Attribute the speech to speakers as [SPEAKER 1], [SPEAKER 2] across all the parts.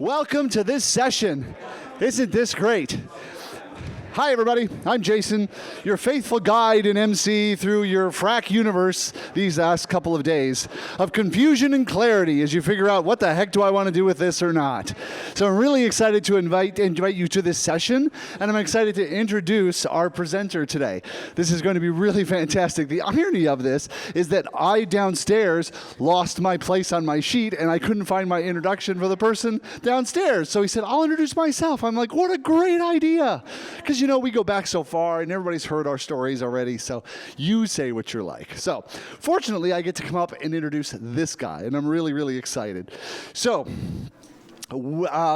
[SPEAKER 1] Welcome to this session. Isn't this great? Hi, everybody. I'm Jason, your faithful guide and MC through your Frac universe these last couple of days of confusion and clarity as you figure out what the heck do I want to do with this or not. So I'm really excited to invite you to this session, and I'm excited to introduce our presenter today. This is going to be really fantastic. The irony of this is that I downstairs lost my place on my sheet, and I couldn't find my introduction for the person downstairs. So he said, I'll introduce myself. I'm like, what a great idea. Because we go back so far, and everybody's heard our stories already, so you say what you're like. So, fortunately, I get to come up and introduce this guy, and I'm really, really excited. So,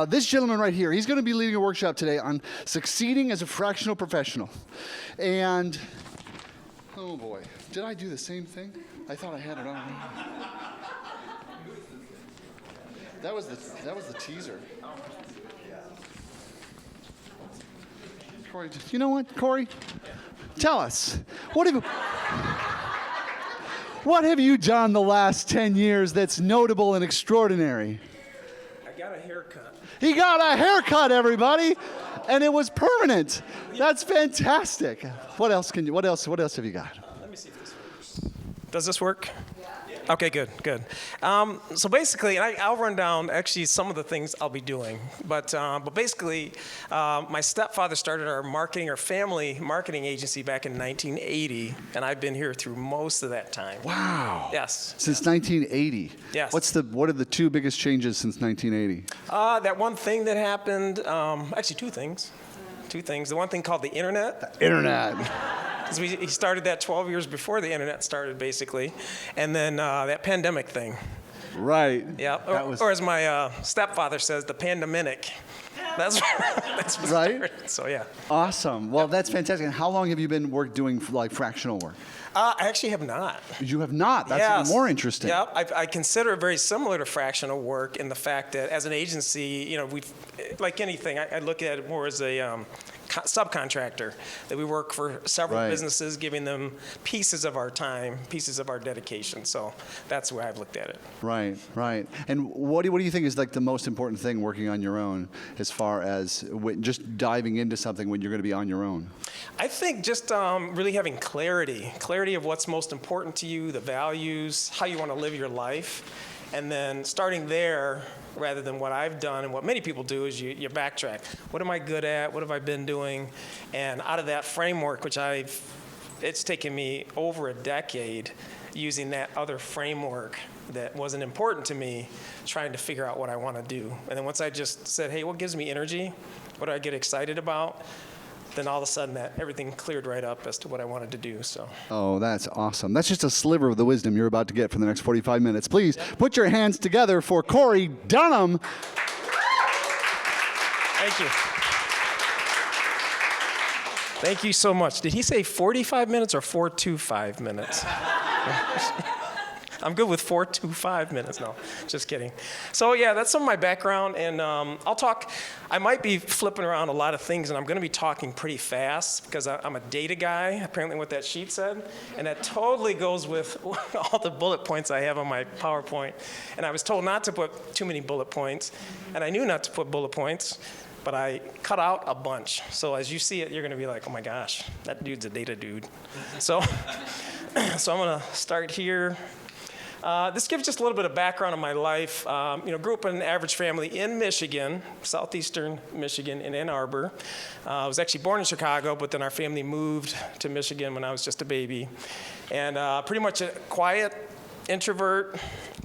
[SPEAKER 1] this gentleman right here, he's going to be leading a workshop today on succeeding as a fractional professional. And, oh boy, did I do the same thing? I thought I had it on. That was the teaser. Corey, you know what, Corey? Tell us, what have you done the last 10 years that's notable and extraordinary?
[SPEAKER 2] I got a haircut.
[SPEAKER 1] He got a haircut, everybody, and it was permanent. That's fantastic. What else have you got?
[SPEAKER 2] Let me see if this works. Does this work? Okay, good. So basically, I'll run down actually some of the things I'll be doing. But basically, my stepfather started our family marketing agency back in 1980, and I've been here through most of that time.
[SPEAKER 1] Wow.
[SPEAKER 2] Yes.
[SPEAKER 1] Since 1980.
[SPEAKER 2] Yes.
[SPEAKER 1] What are the two biggest changes since 1980?
[SPEAKER 2] That one thing that happened. Actually, two things. The one thing called the internet.
[SPEAKER 1] Internet.
[SPEAKER 2] Because he started that 12 years before the internet started, basically. And then that pandemic thing.
[SPEAKER 1] Right.
[SPEAKER 2] Yeah. Or as my stepfather says, the pandemic. That's what
[SPEAKER 1] right.
[SPEAKER 2] Started. So, yeah.
[SPEAKER 1] Awesome. Well, that's fantastic. And how long have you been doing fractional work?
[SPEAKER 2] I actually have not.
[SPEAKER 1] You have not? That's even more interesting.
[SPEAKER 2] Yeah, I consider it very similar to fractional work in the fact that as an agency, like anything, I look at it more as a subcontractor, that we work for several businesses, giving them pieces of our time, pieces of our dedication. So that's the way I've looked at it.
[SPEAKER 1] Right. And what do you think is like the most important thing working on your own as far as just diving into something when you're going to be on your own?
[SPEAKER 2] I think just really having clarity of what's most important to you, the values, how you want to live your life. And then starting there, rather than what I've done and what many people do, is you backtrack. What am I good at? What have I been doing? And out of that framework, it's taken me over a decade using that other framework that wasn't important to me, trying to figure out what I want to do. And then once I just said, hey, what gives me energy? What do I get excited about? Then all of a sudden everything cleared right up as to what I wanted to do. So. Oh,
[SPEAKER 1] that's awesome. That's just a sliver of the wisdom you're about to get for the next 45 minutes. Please put your hands together for Corey Dunham.
[SPEAKER 2] Thank you. Thank you so much. Did he say 45 minutes or 425 minutes? I'm good with 4 to 5 minutes. No, just kidding. So yeah, that's some of my background, and I might be flipping around a lot of things, and I'm going to be talking pretty fast because I'm a data guy, apparently what that sheet said, and that totally goes with all the bullet points I have on my PowerPoint. And I was told not to put too many bullet points, and I knew not to put bullet points, but I cut out a bunch. So as you see it, you're going to be like, oh my gosh, that dude's a data dude. So I'm going to start here. This gives just a little bit of background on my life. Grew up in an average family in Michigan, southeastern Michigan, in Ann Arbor. I was actually born in Chicago, but then our family moved to Michigan when I was just a baby. And pretty much a quiet introvert,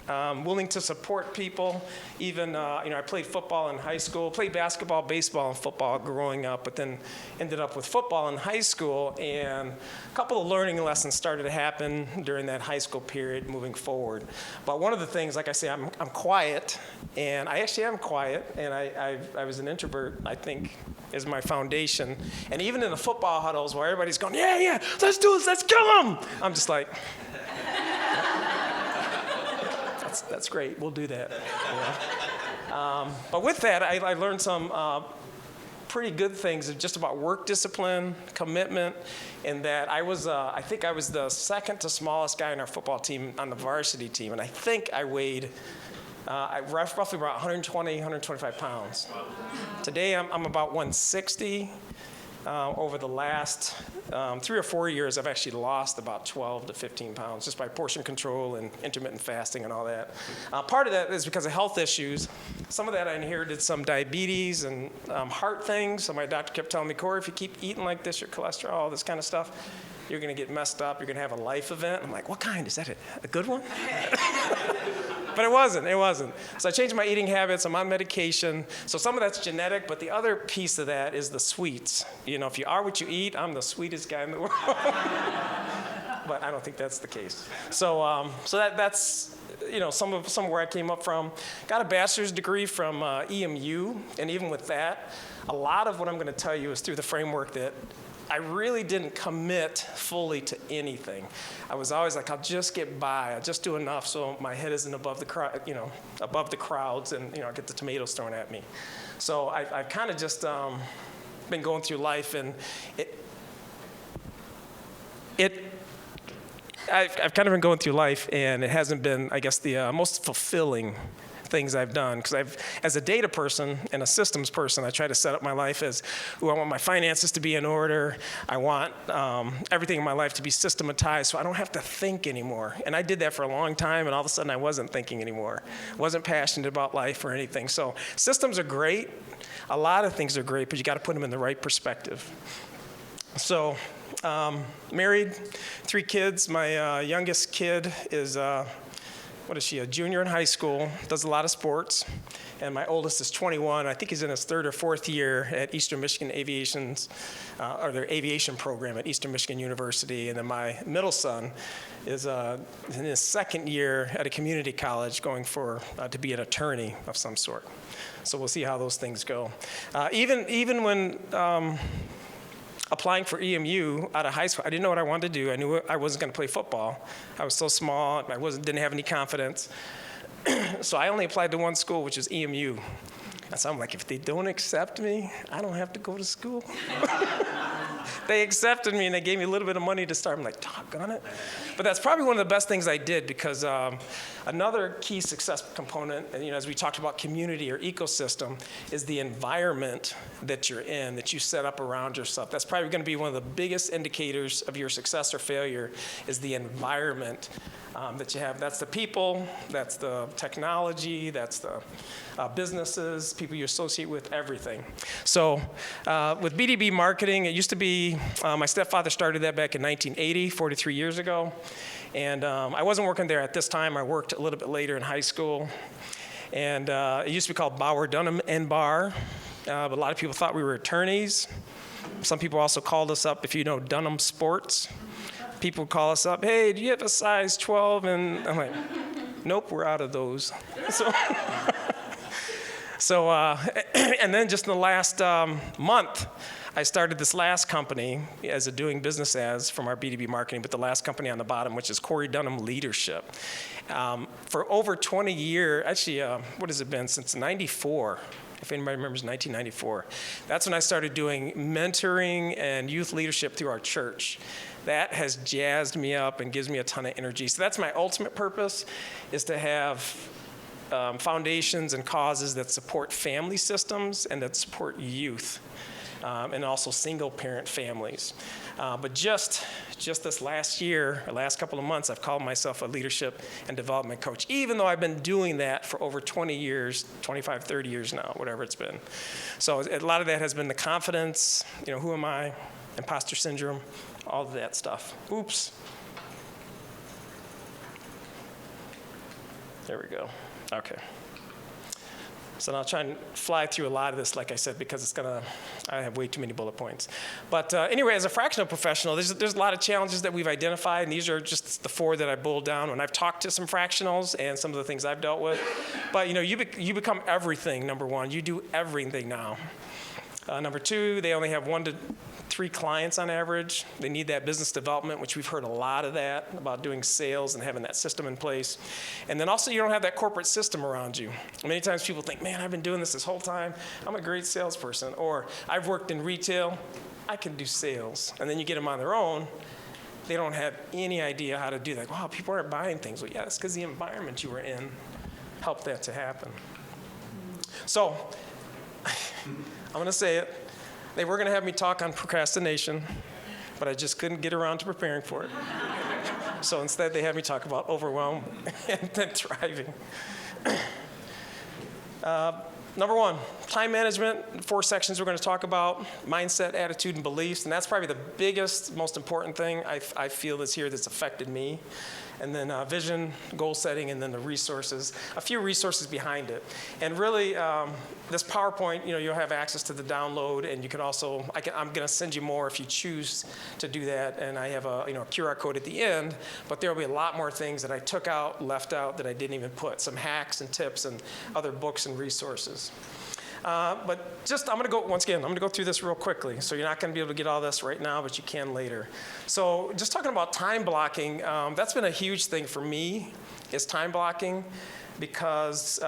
[SPEAKER 2] willing to support people. Even, I played football in high school, played basketball, baseball, and football growing up, but then ended up with football in high school, and a couple of learning lessons started to happen during that high school period moving forward. But one of the things, like I say, I'm quiet, and I actually am quiet, and I was an introvert, I think, is my foundation. And even in the football huddles where everybody's going, yeah, let's do this, let's kill them, I'm just like, that's great, we'll do that. But with that, I learned some pretty good things just about work discipline, commitment, and that I think I was the second to smallest guy on our football team, on the varsity team, and I think I weighed I roughly about 120, 125 pounds. Today I'm about 160. Over the last 3 or 4 years, I've actually lost about 12 to 15 pounds just by portion control and intermittent fasting and all that. Part of that is because of health issues. Some of that I inherited some diabetes and heart things. So my doctor kept telling me, Corey, if you keep eating like this, your cholesterol, all this kind of stuff, you're going to get messed up. You're going to have a life event. I'm like, what kind? Is that a good one? But it wasn't. So I changed my eating habits. I'm on medication. So some of that's genetic, but the other piece of that is the sweets. You know, if you are what you eat, I'm the sweetest guy in the world. But I don't think that's the case. So that's you know, some of where I came up from. Got a bachelor's degree from EMU, and even with that, a lot of what I'm going to tell you is through the framework that I really didn't commit fully to anything. I was always like, I'll just get by. I'll just do enough so my head isn't above the above the crowds, and I get the tomatoes thrown at me. So I've kind of just been going through life, and I've kind of been going through life, and it hasn't been, I guess, the most fulfilling things I've done, because as a data person and a systems person, I try to set up my life as, I want my finances to be in order. I want everything in my life to be systematized so I don't have to think anymore. And I did that for a long time, and all of a sudden I wasn't thinking anymore. Wasn't passionate about life or anything. So systems are great. A lot of things are great, but you got to put them in the right perspective. So married, 3 kids. My youngest kid is what is she, a junior in high school, does a lot of sports. And my oldest is 21. I think he's in his 3rd or 4th year at Eastern Michigan Aviation's, or their aviation program at Eastern Michigan University. And then my middle son is in his 2nd year at a community college going for to be an attorney of some sort. So we'll see how those things go. Even when applying for EMU out of high school, I didn't know what I wanted to do. I knew I wasn't going to play football. I was so small. I didn't have any confidence. So I only applied to one school, which is EMU. And so I'm like, if they don't accept me, I don't have to go to school. They accepted me, and they gave me a little bit of money to start. I'm like, doggone it. But that's probably one of the best things I did, because another key success component, and as we talked about community or ecosystem, is the environment that you're in, that you set up around yourself. That's probably going to be one of the biggest indicators of your success or failure, is the environment that you have. That's the people, that's the technology, that's the businesses, people you associate with, everything. So with B2B marketing, it used to be, my stepfather started that back in 1980, 43 years ago. And I wasn't working there at this time. I worked a little bit later in high school. And it used to be called Bauer, Dunham, and Barr. But a lot of people thought we were attorneys. Some people also called us up, if you know Dunham Sports. People would call us up, hey, do you have a size 12? And I'm like, nope, we're out of those. And then just in the last month, I started this last company as a doing business as from our B2B marketing, but the last company on the bottom, which is Corey Dunham Leadership. For over 20 years, actually, what has it been, since 94, if anybody remembers 1994. That's when I started doing mentoring and youth leadership through our church. That has jazzed me up and gives me a ton of energy. So that's my ultimate purpose, is to have foundations and causes that support family systems and that support youth, and also single-parent families. But just this last year, or last couple of months, I've called myself a leadership and development coach, even though I've been doing that for over 20 years, 25, 30 years now, whatever it's been. So a lot of that has been the confidence, who am I, imposter syndrome, all of that stuff. Oops. There we go. Okay. So I'll try and fly through a lot of this, like I said, because I have way too many bullet points. But anyway, as a fractional professional, there's a lot of challenges that we've identified, and these are just the 4 that I boiled down when I've talked to some fractionals and some of the things I've dealt with. But you become everything, number 1. You do everything now. Number 2, they only have 1 to 3 clients on average. They need that business development, which we've heard a lot of that, about doing sales and having that system in place. And then also, you don't have that corporate system around you. Many times people think, man, I've been doing this whole time. I'm a great salesperson. Or I've worked in retail. I can do sales. And then you get them on their own. They don't have any idea how to do that. Wow, people aren't buying things. Well, yeah, that's because the environment you were in help that to happen. So, I'm going to say it. They were going to have me talk on procrastination, but I just couldn't get around to preparing for it. So instead, they had me talk about overwhelm and then thriving. Number one, time management. 4 sections we're going to talk about: mindset, attitude, and beliefs. And that's probably the biggest, most important thing I feel that's here that's affected me. And then vision, goal setting, and then the resources. A few resources behind it. And really, this PowerPoint, you'll have access to the download, and you can also, I'm going to send you more if you choose to do that. And I have a QR code at the end, but there will be a lot more things that I took out, left out, that I didn't even put. Some hacks and tips and other books and resources. But just, I'm going to go through this real quickly. So you're not going to be able to get all this right now, but you can later. So just talking about time blocking, that's been a huge thing for me, is time blocking, because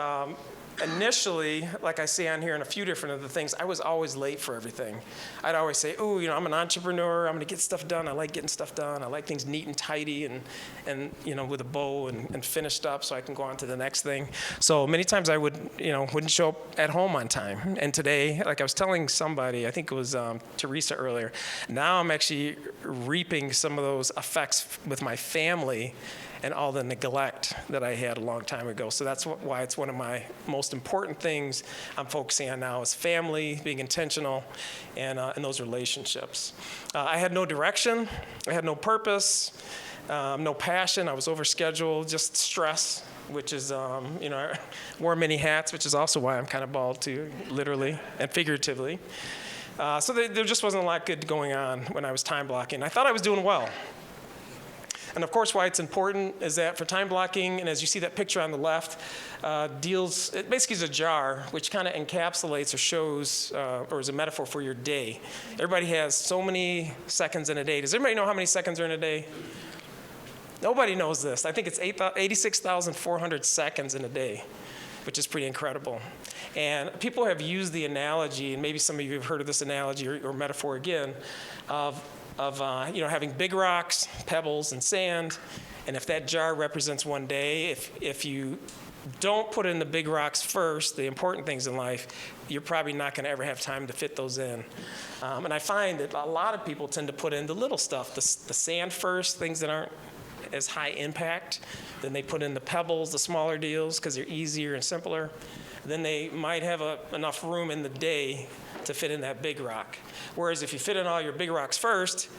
[SPEAKER 2] initially, like I say on here in a few different of the things, I was always late for everything. I'd always say, I'm an entrepreneur, I'm going to get stuff done. I like getting stuff done. I like things neat and tidy and with a bow and finished up so I can go on to the next thing. So many times I wouldn't show up at home on time. And today, like I was telling somebody, I think it was Teresa earlier, now I'm actually reaping some of those effects with my family and all the neglect that I had a long time ago. So that's why it's one of my most important things I'm focusing on now is family, being intentional, and those relationships. I had no direction. I had no purpose, no passion. I was overscheduled, just stress, which is, I wore many hats, which is also why I'm kind of bald too, literally and figuratively. So there just wasn't a lot good going on when I was time blocking. I thought I was doing well. And of course, why it's important is that for time blocking, and as you see that picture on the left, it basically is a jar which kind of encapsulates or shows or is a metaphor for your day. Everybody has so many seconds in a day. Does everybody know how many seconds are in a day? Nobody knows this. I think it's 86,400 seconds in a day, which is pretty incredible. And people have used the analogy, and maybe some of you have heard of this analogy or metaphor again, of having big rocks, pebbles, and sand. And if that jar represents one day, if you don't put in the big rocks first, the important things in life, you're probably not going to ever have time to fit those in. And I find that a lot of people tend to put in the little stuff, the sand first, things that aren't as high impact. Then they put in the pebbles, the smaller deals, because they're easier and simpler. Then they might have enough room in the day to fit in that big rock. Whereas if you fit in all your big rocks first,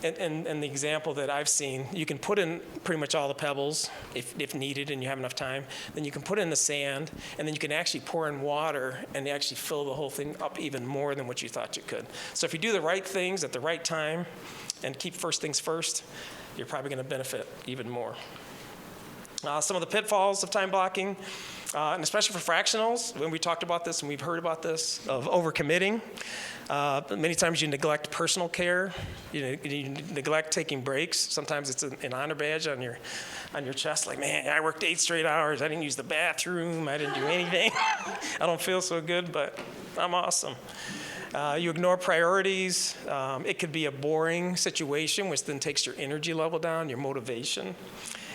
[SPEAKER 2] and the example that I've seen, you can put in pretty much all the pebbles if needed and you have enough time. Then you can put in the sand, and then you can actually pour in water and actually fill the whole thing up even more than what you thought you could. So if you do the right things at the right time and keep first things first, you're probably going to benefit even more. Some of the pitfalls of time blocking, and especially for fractionals, when we talked about this and we've heard about this, of overcommitting. Many times you neglect personal care. You neglect taking breaks. Sometimes it's an honor badge on your chest, like, man, I worked 8 straight hours. I didn't use the bathroom. I didn't do anything. I don't feel so good, but I'm awesome. You ignore priorities. It could be a boring situation, which then takes your energy level down, your motivation.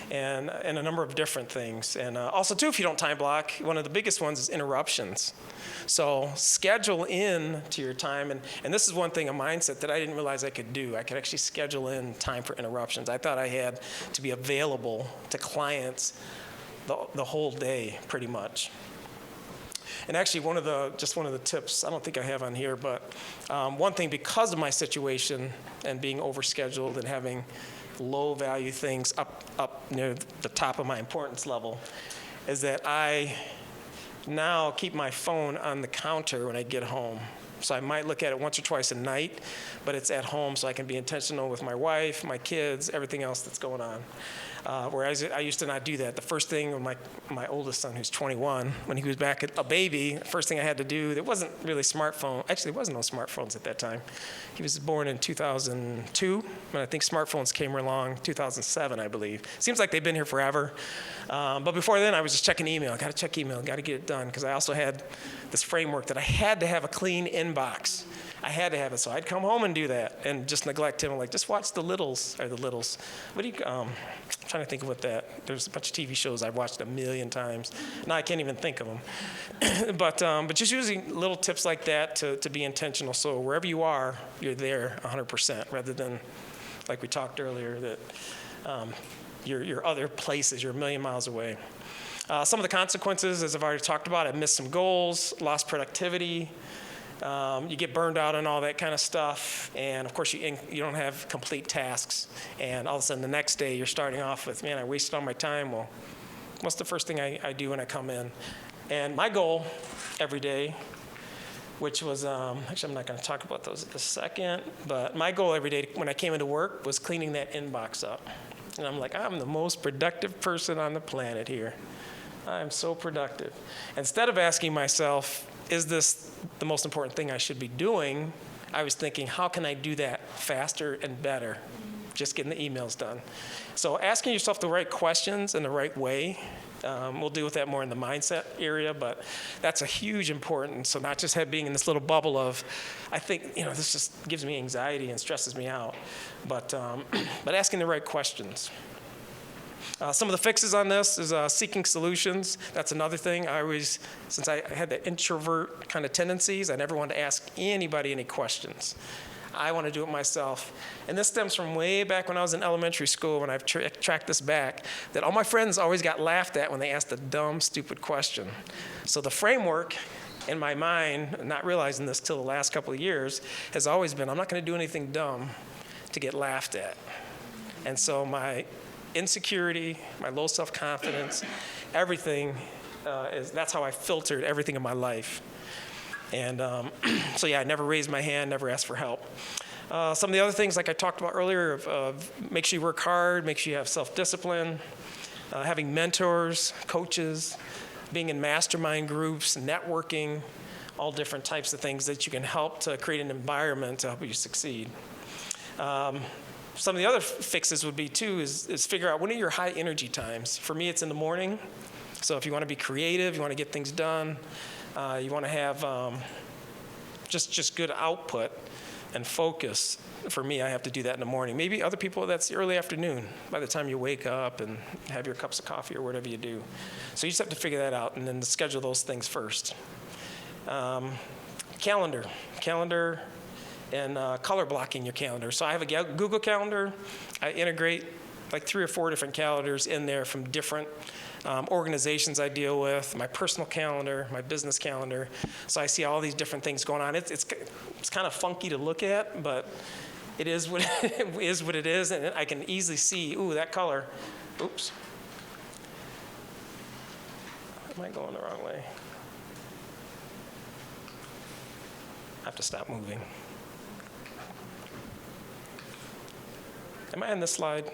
[SPEAKER 2] And a number of different things. And also, too, if you don't time block, one of the biggest ones is interruptions. So schedule in to your time. And this is one thing, a mindset that I didn't realize I could do. I could actually schedule in time for interruptions. I thought I had to be available to clients the whole day, pretty much. And actually, one of the tips, I don't think I have on here, but one thing, because of my situation and being overscheduled and having low value things up near the top of my importance level, is that I now keep my phone on the counter when I get home. So I might look at it once or twice a night, but it's at home so I can be intentional with my wife, my kids, everything else that's going on. Whereas I used to not do that. The first thing with my oldest son, who's 21, when he was back a baby, the first thing I had to do, there wasn't really smartphone. Actually, there wasn't no smartphones at that time. He was born in 2002, and I think smartphones came along 2007, I believe. Seems like they've been here forever. But before then, I was just checking email. I got to check email, got to get it done, because I also had this framework that I had to have a clean inbox. I had to have it. So I'd come home and do that and just neglect him. I'm like, just watch the Littles. What do you, I'm trying to think of what that, there's a bunch of TV shows I've watched a million times. Now I can't even think of them. But just using little tips like that to be intentional. So wherever you are, you're there 100% rather than, like we talked earlier, that your other places, you're a million miles away. Some of the consequences, as I've already talked about, I've missed some goals, lost productivity, you get burned out on all that kind of stuff, and of course you don't have complete tasks, and all of a sudden the next day you're starting off with, man, I wasted all my time. Well, what's the first thing I do when I come in? And my goal every day, which was, actually I'm not going to talk about those in a second, but my goal every day when I came into work was cleaning that inbox up. And I'm like, I'm the most productive person on the planet here. I'm so productive. Instead of asking myself, is this the most important thing I should be doing? I was thinking, how can I do that faster and better? Just getting the emails done. So asking yourself the right questions in the right way. We'll deal with that more in the mindset area, but that's a huge importance. So not just being in this little bubble of, I think, this just gives me anxiety and stresses me out, but asking the right questions. Some of the fixes on this is seeking solutions. That's another thing. I always, since I had the introvert kind of tendencies, I never wanted to ask anybody any questions. I want to do it myself. And this stems from way back when I was in elementary school, when I've tracked this back, that all my friends always got laughed at when they asked a dumb, stupid question. So the framework in my mind, not realizing this till the last couple of years, has always been, I'm not going to do anything dumb to get laughed at. And so my insecurity, my low self-confidence, everything, that's how I filtered everything in my life. And so yeah, I never raised my hand, never asked for help. Some of the other things, like I talked about earlier, of make sure you work hard, make sure you have self-discipline, having mentors, coaches, being in mastermind groups, networking, all different types of things that you can help to create an environment to help you succeed. Some of the other fixes would be too is figure out when are your high energy times. For me, it's in the morning. So if you want to be creative, you want to get things done, you want to have just good output and focus. For me, I have to do that in the morning. Maybe other people, that's the early afternoon, by the time you wake up and have your cups of coffee or whatever you do. So you just have to figure that out and then schedule those things first. Calendar. And color blocking your calendar. So I have a Google Calendar. I integrate like 3 or 4 different calendars in there from different organizations I deal with, my personal calendar, my business calendar. So I see all these different things going on. It's kind of funky to look at, but it is what it is, and I can easily see, ooh, that color. Oops. Am I going the wrong way? I have to stop moving. Am I on this slide?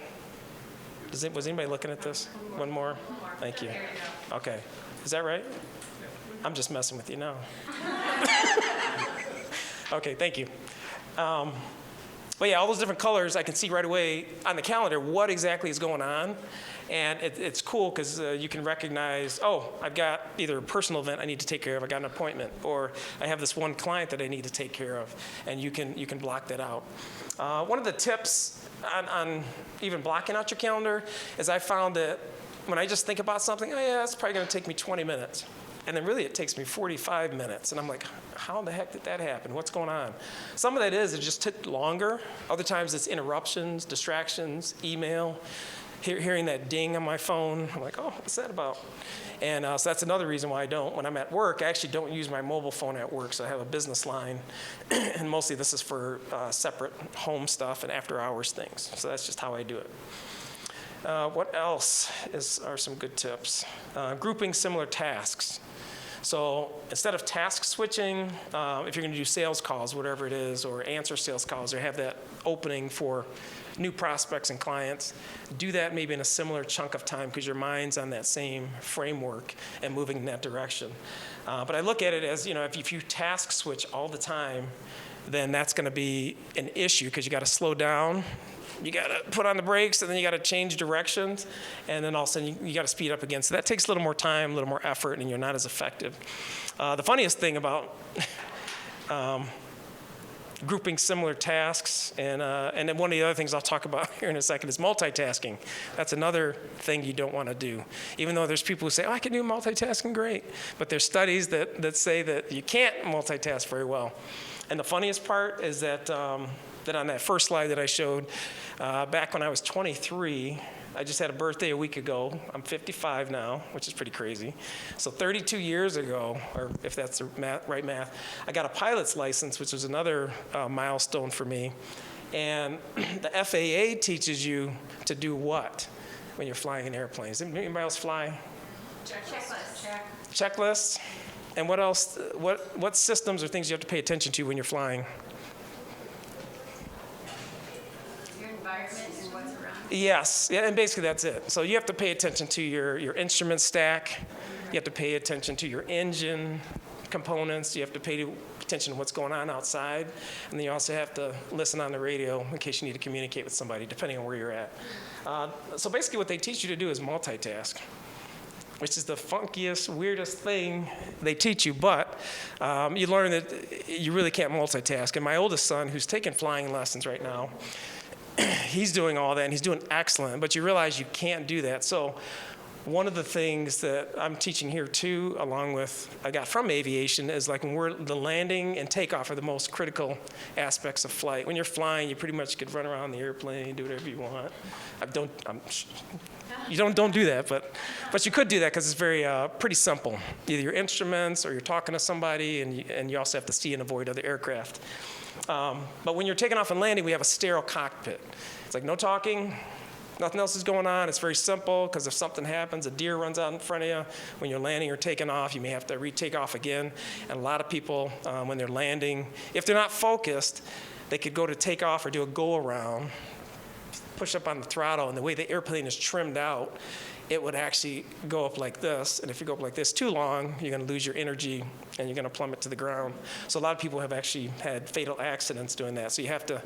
[SPEAKER 2] Was anybody looking at this? One more? Thank you. Okay. Is that right? I'm just messing with you now. Okay, thank you. But yeah, all those different colors, I can see right away on the calendar what exactly is going on. And it's cool because you can recognize, oh, I've got either a personal event I need to take care of, I got an appointment, or I have this one client that I need to take care of, and you can block that out. One of the tips on even blocking out your calendar is I found that when I just think about something, oh yeah, it's probably going to take me 20 minutes. And then really it takes me 45 minutes. And I'm like, how the heck did that happen? What's going on? Some of that is it just took longer. Other times it's interruptions, distractions, email, hearing that ding on my phone. I'm like, oh, what's that about? And so that's another reason why I don't. When I'm at work, I actually don't use my mobile phone at work. So I have a business line. And mostly this is for separate home stuff and after hours things. So that's just how I do it. What else are some good tips? Grouping similar tasks. So instead of task switching, if you're going to do sales calls, whatever it is, or answer sales calls, or have that opening for new prospects and clients, do that maybe in a similar chunk of time because your mind's on that same framework and moving in that direction. But I look at it as, if you task switch all the time, then that's going to be an issue because you got to slow down. You got to put on the brakes, and then you got to change directions, and then all of a sudden you got to speed up again. So that takes a little more time, a little more effort, and you're not as effective. The funniest thing about grouping similar tasks. And then one of the other things I'll talk about here in a second is multitasking. That's another thing you don't want to do. Even though there's people who say, oh, I can do multitasking great. But there's studies that say that you can't multitask very well. And the funniest part is that, that on that first slide that I showed, back when I was 23, I just had a birthday a week ago. I'm 55 now, which is pretty crazy. So 32 years ago, or if that's the right math, I got a pilot's license, which was another milestone for me. And the FAA teaches you to do what when you're flying in airplanes? Anybody else fly?
[SPEAKER 3] Checklist.
[SPEAKER 2] Checklists. And what else? What systems or things you have to pay attention to when you're flying?
[SPEAKER 3] Your environment and what's around you.
[SPEAKER 2] Yes, yeah, and basically that's it. So you have to pay attention to your instrument stack. You have to pay attention to your engine components. You have to pay attention to what's going on outside. And then you also have to listen on the radio in case you need to communicate with somebody, depending on where you're at. So basically what they teach you to do is multitask, which is the funkiest, weirdest thing they teach you, but you learn that you really can't multitask. And my oldest son, who's taking flying lessons right now, he's doing all that, and he's doing excellent, but you realize you can't do that. So one of the things that I'm teaching here too, along with, I got from aviation, is like when the landing and takeoff are the most critical aspects of flight. When you're flying, you pretty much could run around the airplane, do whatever you want. You don't do that, but you could do that because it's very pretty simple. Either your instruments or you're talking to somebody, and you also have to see and avoid other aircraft. But when you're taking off and landing, we have a sterile cockpit. It's like no talking, nothing else is going on. It's very simple because if something happens, a deer runs out in front of you, when you're landing or taking off, you may have to retake off again. And a lot of people, when they're landing, if they're not focused, they could go to take off or do a go around, push up on the throttle, and the way the airplane is trimmed out, it would actually go up like this. And if you go up like this too long, you're going to lose your energy and you're going to plummet to the ground. So a lot of people have actually had fatal accidents doing that. So you have to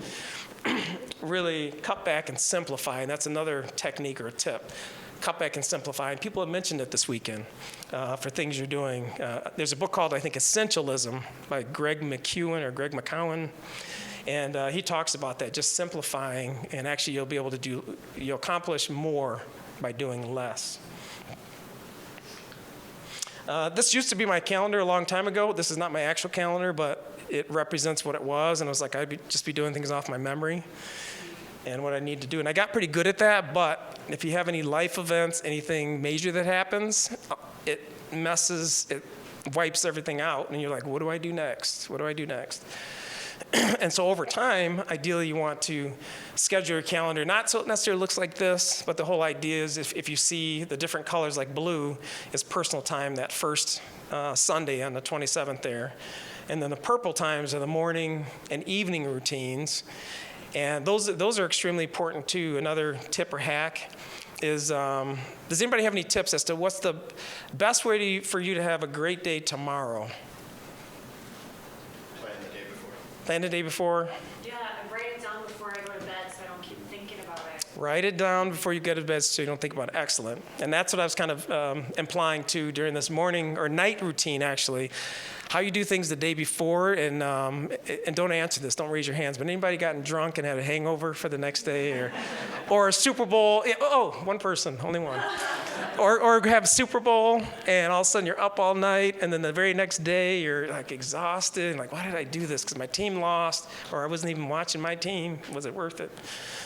[SPEAKER 2] really cut back and simplify, and that's another technique or a tip. Cut back and simplify. And people have mentioned it this weekend for things you're doing. There's a book called, I think, Essentialism by Greg McKeown. And he talks about that, just simplifying, and actually you'll accomplish more by doing less. This used to be my calendar a long time ago. This is not my actual calendar, but it represents what it was, and it was like I'd just be doing things off my memory and what I need to do. And I got pretty good at that, but if you have any life events, anything major that happens, it wipes everything out, and you're like, what do I do next? What do I do next? And so over time, ideally you want to schedule your calendar, not so it necessarily looks like this, but the whole idea is if you see the different colors like blue is personal time, that first Sunday on the 27th there. And then the purple times are the morning and evening routines. And those are extremely important too. Another tip or hack is, does anybody have any tips as to what's the best way for you to have a great day tomorrow? Plan the day before?
[SPEAKER 3] Yeah, and write it down before I go to bed so I don't keep thinking about it.
[SPEAKER 2] Write it down before you go to bed so you don't think about it. Excellent. And that's what I was kind of implying to during this morning or night routine, actually. How you do things the day before, and don't answer this, don't raise your hands, but anybody gotten drunk and had a hangover for the next day, or a Super Bowl, one person, only one. Or have a Super Bowl, and all of a sudden you're up all night, and then the very next day you're like exhausted, and like, why did I do this? Because my team lost, or I wasn't even watching my team. Was it worth it?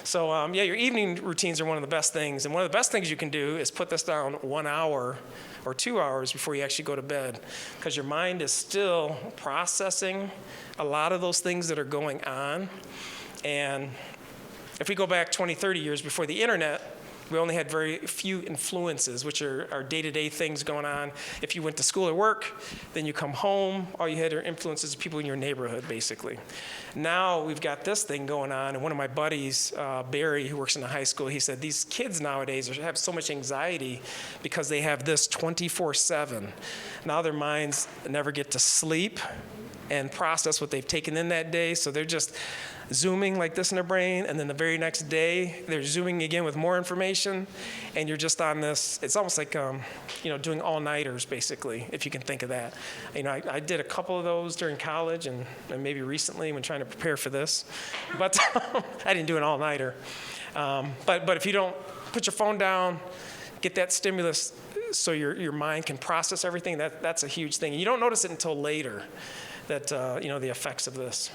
[SPEAKER 2] So your evening routines are one of the best things, and one of the best things you can do is put this down 1 hour or 2 hours before you actually go to bed, because your mind is still processing a lot of those things that are going on. And if we go back 20, 30 years before the internet, we only had very few influences, which are our day-to-day things going on. If you went to school or work, then you come home, all you had are influences of people in your neighborhood, basically. Now we've got this thing going on, and one of my buddies, Barry, who works in a high school, he said these kids nowadays have so much anxiety because they have this 24/7. Now their minds never get to sleep, and process what they've taken in that day. So they're just zooming like this in their brain, and then the very next day they're zooming again with more information, and you're just on this. It's almost like doing all-nighters basically, if you can think of that. I did a couple of those during college and maybe recently when trying to prepare for this, but I didn't do an all-nighter. But if you don't put your phone down, get that stimulus so your mind can process everything, that's a huge thing. You don't notice it until later, that the effects of this.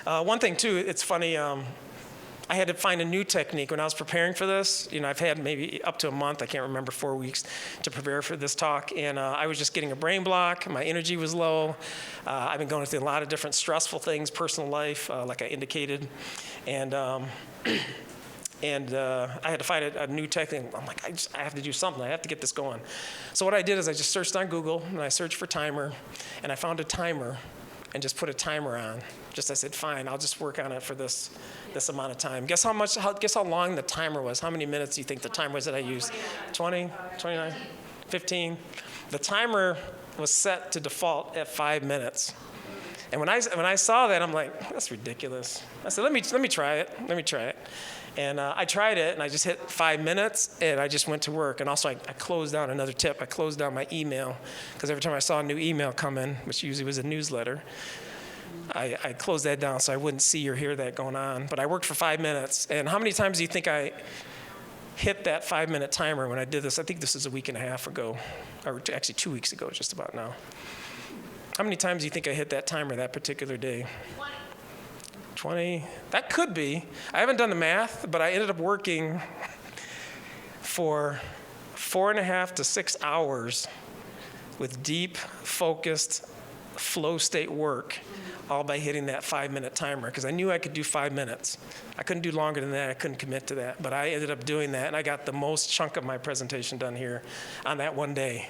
[SPEAKER 2] One thing too, it's funny, I had to find a new technique when I was preparing for this. I've had maybe up to a month, I can't remember, 4 weeks to prepare for this talk, and I was just getting a brain block. My energy was low. I've been going through a lot of different stressful things, personal life, like I indicated, and I had to find a new technique. I'm like, I have to do something. I have to get this going. So what I did is I just searched on Google, and I searched for timer, and I found a timer and just put a timer on. I said, fine, I'll just work on it for this amount of time. Guess how long the timer was? How many minutes do you think the timer was that I used? 20, 29, 15? The timer was set to default at 5 minutes. And when I saw that, I'm like, that's ridiculous. I said, let me try it. Let me try it. And I tried it, and I just hit 5 minutes, and I just went to work. And also, I closed down another tip. I closed down my email, because every time I saw a new email come in, which usually was a newsletter, I closed that down so I wouldn't see or hear that going on. But I worked for 5 minutes. And how many times do you think I hit that 5-minute timer when I did this? I think this is a week and a half ago, or actually 2 weeks ago, just about now. How many times do you think I hit that timer that particular day? 20? That could be. I haven't done the math, but I ended up working for 4.5 to 6 hours with deep, focused, flow state work, all by hitting that 5-minute timer, because I knew I could do 5 minutes. I couldn't do longer than that. I couldn't commit to that. But I ended up doing that, and I got the most chunk of my presentation done here on that one day.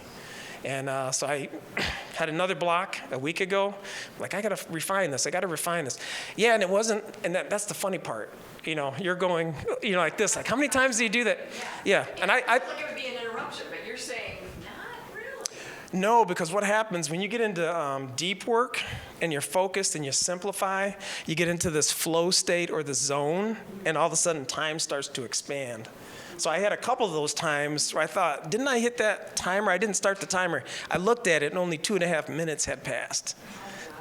[SPEAKER 2] And so I had another block a week ago. Like, I got to refine this. I got to refine this. Yeah, and it wasn't, and that's the funny part. You're going, like this. Like, how many times do you do that? Yeah. And I
[SPEAKER 4] like it would be an interruption, but you're saying not really.
[SPEAKER 2] No, because what happens when you get into deep work and you're focused and you simplify, you get into this flow state or the zone, and all of a sudden time starts to expand. So I had a couple of those times where I thought, didn't I hit that timer? I didn't start the timer. I looked at it, and only 2.5 minutes had passed.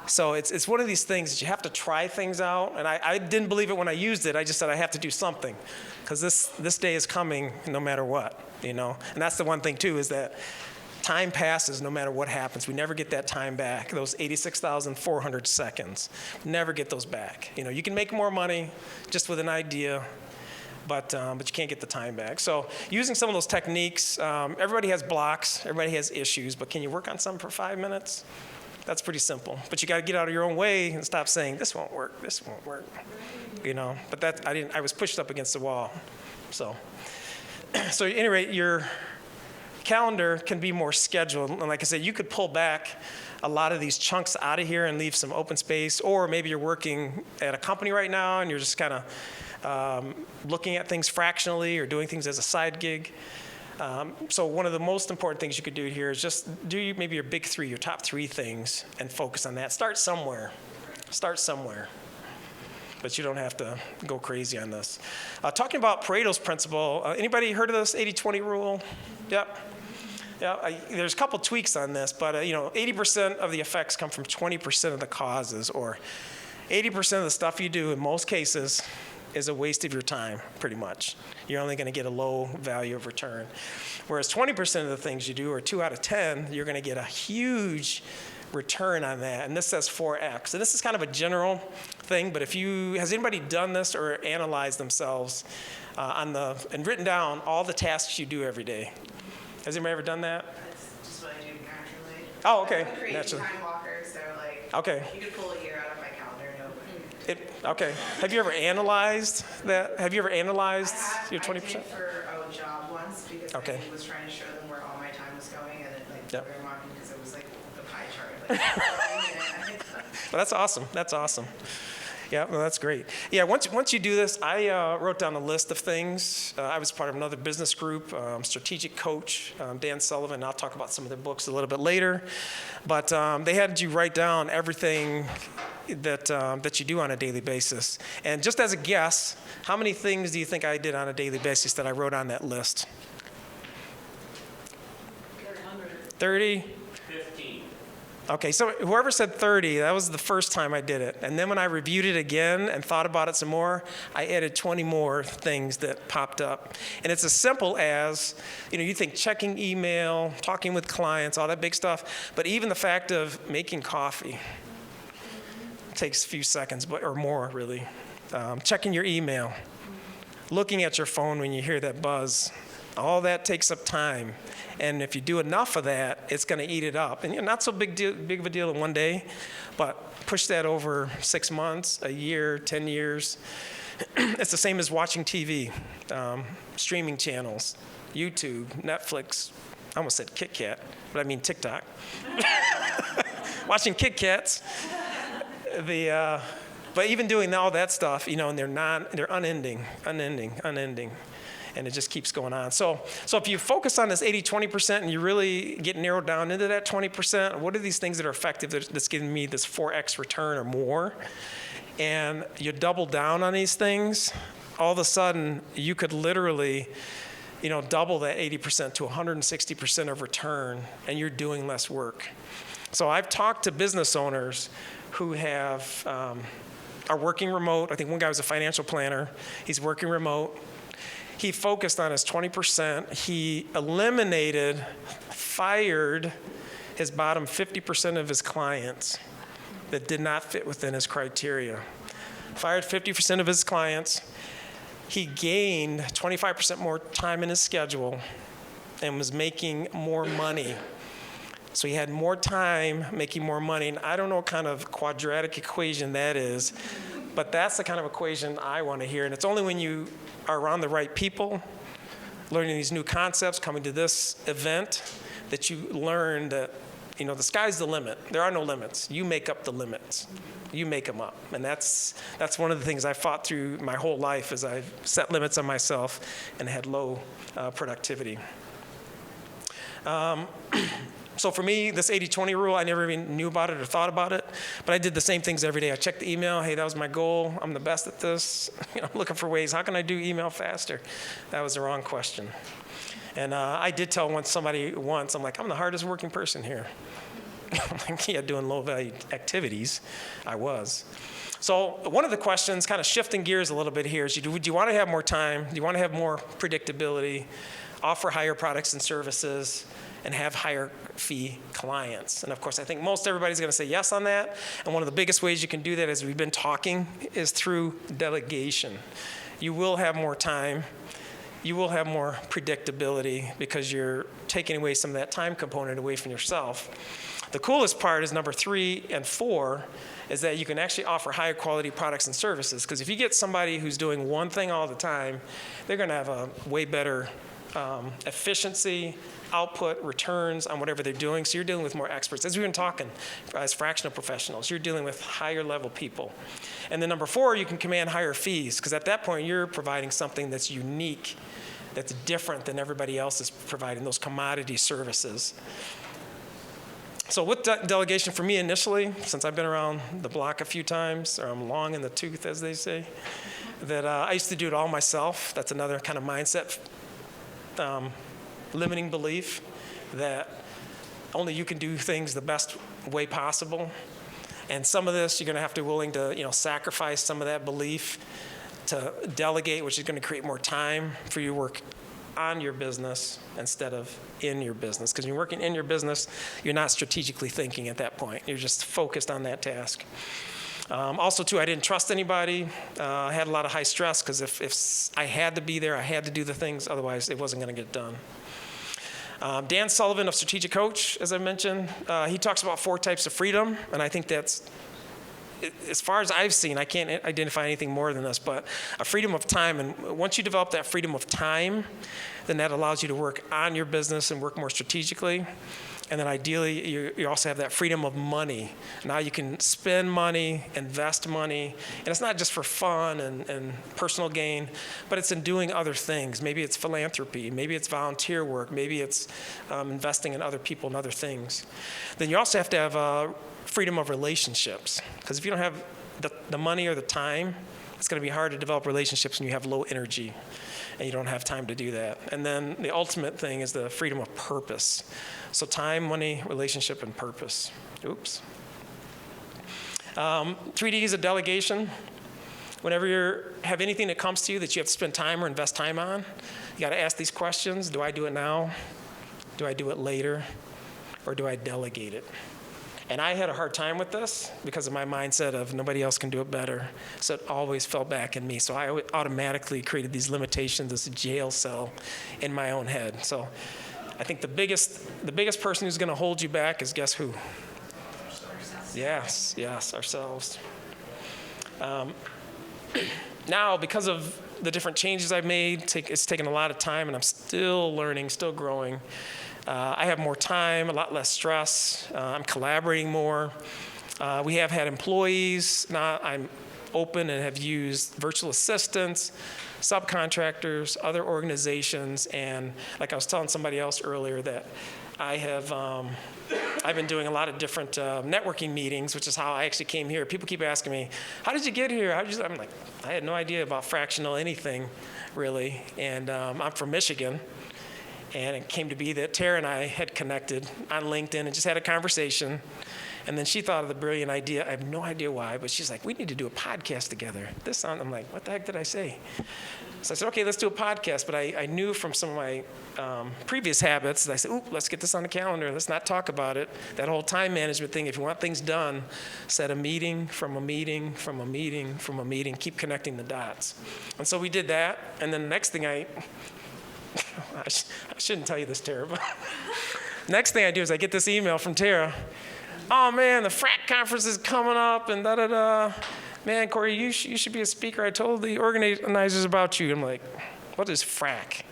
[SPEAKER 2] So it's one of these things that you have to try things out. And I didn't believe it when I used it. I just said I have to do something, because this day is coming no matter what, And that's the one thing, too, is that time passes no matter what happens. We never get that time back, those 86,400 seconds. Never get those back. You can make more money just with an idea, but you can't get the time back. So using some of those techniques, everybody has blocks, everybody has issues, but can you work on something for 5 minutes? That's pretty simple. But you got to get out of your own way and stop saying, this won't work, this won't work. But I was pushed up against the wall. So at any rate, your calendar can be more scheduled. And like I said, you could pull back a lot of these chunks out of here and leave some open space. Or maybe you're working at a company right now and you're just kind of looking at things fractionally or doing things as a side gig. So one of the most important things you could do here is just do maybe your big three, your top 3 things, and focus on that. Start somewhere. But you don't have to go crazy on this. Talking about Pareto's principle, anybody heard of this 80-20 rule? Yep. Yeah, there's a couple tweaks on this, but 80% of the effects come from 20% of the causes, or 80% of the stuff you do in most cases is a waste of your time, pretty much. You're only going to get a low value of return. Whereas 20% of the things you do, or 2 out of 10, you're going to get a huge return on that. And this says 4x. And this is kind of a general thing, but has anybody done this or analyzed themselves and written down all the tasks you do every day? Has anybody ever done that?
[SPEAKER 4] That's just what I do naturally.
[SPEAKER 2] Oh, okay.
[SPEAKER 4] I'm a crazy time walker, so
[SPEAKER 2] Okay.
[SPEAKER 4] You could pull a year out of my calendar, no.
[SPEAKER 2] Okay. Have you ever analyzed that? Have you ever analyzed your 20%?
[SPEAKER 4] I did for a job once, because
[SPEAKER 2] Okay.
[SPEAKER 4] I was trying to show them where all my time was going, and it
[SPEAKER 2] Yep.
[SPEAKER 4] very mocking, because it was like the pie chart.
[SPEAKER 2] Well, that's awesome. Yeah, well, that's great. Yeah, once you do this, I wrote down a list of things. I was part of another business group, Strategic Coach, Dan Sullivan. I'll talk about some of their books a little bit later. But they had you write down everything that you do on a daily basis. And just as a guess, how many things do you think I did on a daily basis that I wrote on that list? 30?
[SPEAKER 5] 15.
[SPEAKER 2] Okay, so whoever said 30, that was the first time I did it. And then when I reviewed it again and thought about it some more, I added 20 more things that popped up. And it's as simple as, you think checking email, talking with clients, all that big stuff, but even the fact of making coffee takes a few seconds, or more really. Checking your email, looking at your phone when you hear that buzz, all that takes up time. And if you do enough of that, it's going to eat it up. And not so big of a deal in one day, but push that over 6 months, a year, 10 years. It's the same as watching TV, streaming channels, YouTube, Netflix. I almost said Kit Kat, but I mean TikTok. Watching Kit Kats. But even doing all that stuff, and they're unending. And it just keeps going on. So if you focus on this 80-20% and you really get narrowed down into that 20%, what are these things that are effective that's giving me this 4x return or more? And you double down on these things, all of a sudden you could literally, double that 80% to 160% of return, and you're doing less work. So I've talked to business owners who are working remote. I think one guy was a financial planner. He's working remote. He focused on his 20%. He fired his bottom 50% of his clients that did not fit within his criteria. Fired 50% of his clients. He gained 25% more time in his schedule and was making more money. So he had more time making more money. And I don't know what kind of quadratic equation that is, but that's the kind of equation I want to hear. And it's only when you are around the right people, learning these new concepts, coming to this event, that you learn that, the sky's the limit. There are no limits. You make up the limits. You make them up. And that's one of the things I fought through my whole life, is I've set limits on myself and had low productivity. So for me, this 80-20 rule, I never even knew about it or thought about it, but I did the same things every day. I checked the email. Hey, that was my goal. I'm the best at this. I'm looking for ways. How can I do email faster? That was the wrong question. And I did tell somebody once, I'm like, I'm the hardest working person here. I'm like, yeah, doing low value activities. I was. So one of the questions, kind of shifting gears a little bit here, is do you want to have more time? Do you want to have more predictability, offer higher products and services, and have higher fee clients? And of course, I think most everybody's going to say yes on that. And one of the biggest ways you can do that, as we've been talking, is through delegation. You will have more time. You will have more predictability because you're taking away some of that time component away from yourself. The coolest part is number 3 and 4, is that you can actually offer higher quality products and services. Because if you get somebody who's doing one thing all the time, they're going to have a way better efficiency, output, returns on whatever they're doing. So you're dealing with more experts. As we've been talking, as fractional professionals, you're dealing with higher level people. And then number 4, you can command higher fees, because at that point you're providing something that's unique, that's different than everybody else is providing, those commodity services. So with delegation for me initially, since I've been around the block a few times, or I'm long in the tooth, as they say, that I used to do it all myself. That's another kind of mindset limiting belief, that only you can do things the best way possible. And some of this, you're going to have to be willing to, sacrifice some of that belief to delegate, which is going to create more time for you to work on your business instead of in your business. Because when you're working in your business, you're not strategically thinking at that point. You're just focused on that task. Also, too, I didn't trust anybody. I had a lot of high stress, because if I had to be there, I had to do the things, otherwise it wasn't going to get done. Dan Sullivan of Strategic Coach, as I mentioned, he talks about 4 types of freedom, and I think that's, as far as I've seen, I can't identify anything more than this, but a freedom of time. And once you develop that freedom of time, then that allows you to work on your business and work more strategically. And then ideally, you also have that freedom of money. Now you can spend money, invest money, and it's not just for fun and personal gain, but it's in doing other things. Maybe it's philanthropy, maybe it's volunteer work, maybe it's investing in other people and other things. Then you also have to have freedom of relationships, because if you don't have the money or the time, it's going to be hard to develop relationships when you have low energy and you don't have time to do that. And then the ultimate thing is the freedom of purpose. So time, money, relationship, and purpose. Oops. 3D is a delegation. Whenever you have anything that comes to you that you have to spend time or invest time on, you got to ask these questions. Do I do it now? Do I do it later? Or do I delegate it? And I had a hard time with this because of my mindset of nobody else can do it better. So it always fell back in me. So I automatically created these limitations, this jail cell in my own head. So I think the biggest person who's going to hold you back is, guess who? Yes, ourselves. Now, because of the different changes I've made, it's taken a lot of time, and I'm still learning, still growing. I have more time, a lot less stress. I'm collaborating more. We have had employees. Now I'm open and have used virtual assistants, subcontractors, other organizations, and like I was telling somebody else earlier that I've been doing a lot of different networking meetings, which is how I actually came here. People keep asking me, how did you get here? I'm like, I had no idea about Fractional anything, really, and I'm from Michigan. And it came to be that Tara and I had connected on LinkedIn and just had a conversation. And then she thought of the brilliant idea. I have no idea why, but she's like, we need to do a podcast together. I'm like, what the heck did I say? So I said, okay, let's do a podcast. But I knew from some of my previous habits that I said, let's get this on the calendar. Let's not talk about it. That whole time management thing, if you want things done, set a meeting from a meeting from a meeting from a meeting, keep connecting the dots. And so we did that. And then the next thing I shouldn't tell you this, Tara, but next thing I do is I get this email from Tara. Oh man, the FRAC conference is coming up and da-da-da. Man, Corey, you should be a speaker. I told the organizers about you. I'm like, what is FRAC?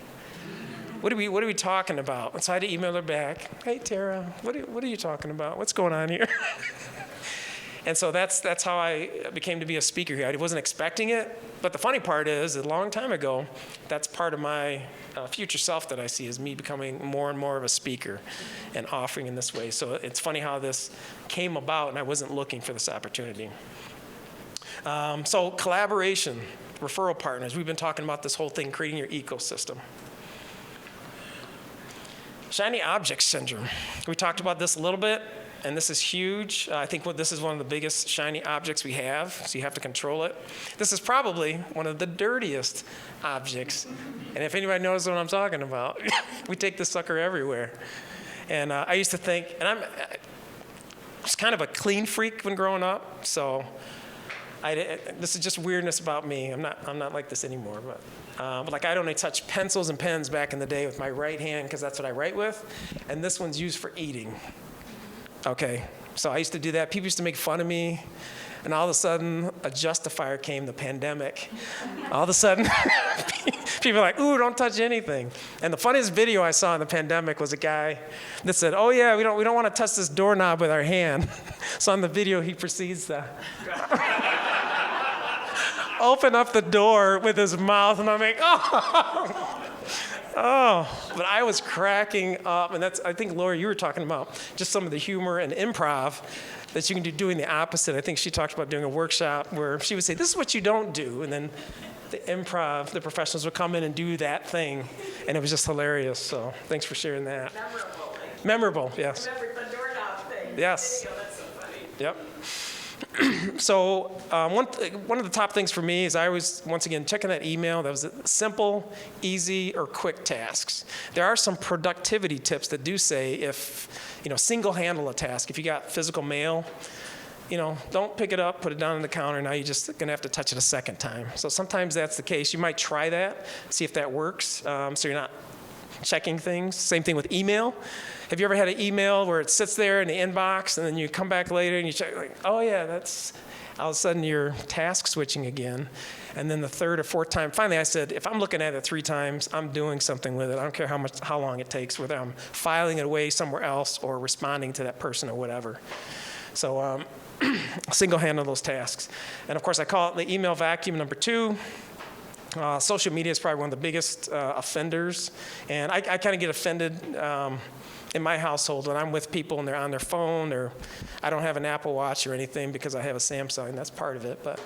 [SPEAKER 2] What are we talking about? And so I had to email her back. Hey, Tara, what are you talking about? What's going on here? And so that's how I became to be a speaker here. I wasn't expecting it, but the funny part is, a long time ago, that's part of my future self that I see is me becoming more and more of a speaker and offering in this way. So it's funny how this came about, and I wasn't looking for this opportunity. So collaboration, referral partners. We've been talking about this whole thing, creating your ecosystem. Shiny object syndrome. We talked about this a little bit. And this is huge. I think this is one of the biggest shiny objects we have, so you have to control it. This is probably one of the dirtiest objects. And if anybody knows what I'm talking about, we take this sucker everywhere. And I used to think, and I was kind of a clean freak when growing up, so this is just weirdness about me. I'm not like this anymore, but like I'd only touch pencils and pens back in the day with my right hand because that's what I write with, and this one's used for eating. Okay, so I used to do that. People used to make fun of me, and all of a sudden, a justifier came, the pandemic. All of a sudden, people are like, ooh, don't touch anything. And the funniest video I saw in the pandemic was a guy that said, oh yeah, we don't want to touch this doorknob with our hand. So on the video, he proceeds to open up the door with his mouth, and I'm like, but I was cracking up, and I think, Laura, you were talking about just some of the humor and improv that you can do doing the opposite. I think she talked about doing a workshop where she would say, this is what you don't do, and then the improv, the professionals would come in and do that thing, and it was just hilarious, so thanks for sharing that. Memorable, yes.
[SPEAKER 4] Remember the doorknob thing.
[SPEAKER 2] Yes.
[SPEAKER 4] Video, that's so funny.
[SPEAKER 2] Yep. So one of the top things for me is I always, once again, checking that email. That was simple, easy, or quick tasks. There are some productivity tips that do say if, single handle a task. If you got physical mail, don't pick it up, put it down on the counter. Now you're just going to have to touch it a second time. So sometimes that's the case. You might try that, see if that works. So you're not checking things. Same thing with email. Have you ever had an email where it sits there in the inbox and then you come back later and you check, like, oh yeah, that's, all of a sudden you're task switching again. And then the third or fourth time, finally I said, if I'm looking at it 3 times, I'm doing something with it. I don't care how long it takes, whether I'm filing it away somewhere else or responding to that person or whatever. So single handle those tasks. And of course I call it the email vacuum, number 2. Social media is probably one of the biggest offenders. And I kind of get offended in my household when I'm with people and they're on their phone, or I don't have an Apple Watch or anything because I have a Samsung. That's part of it. But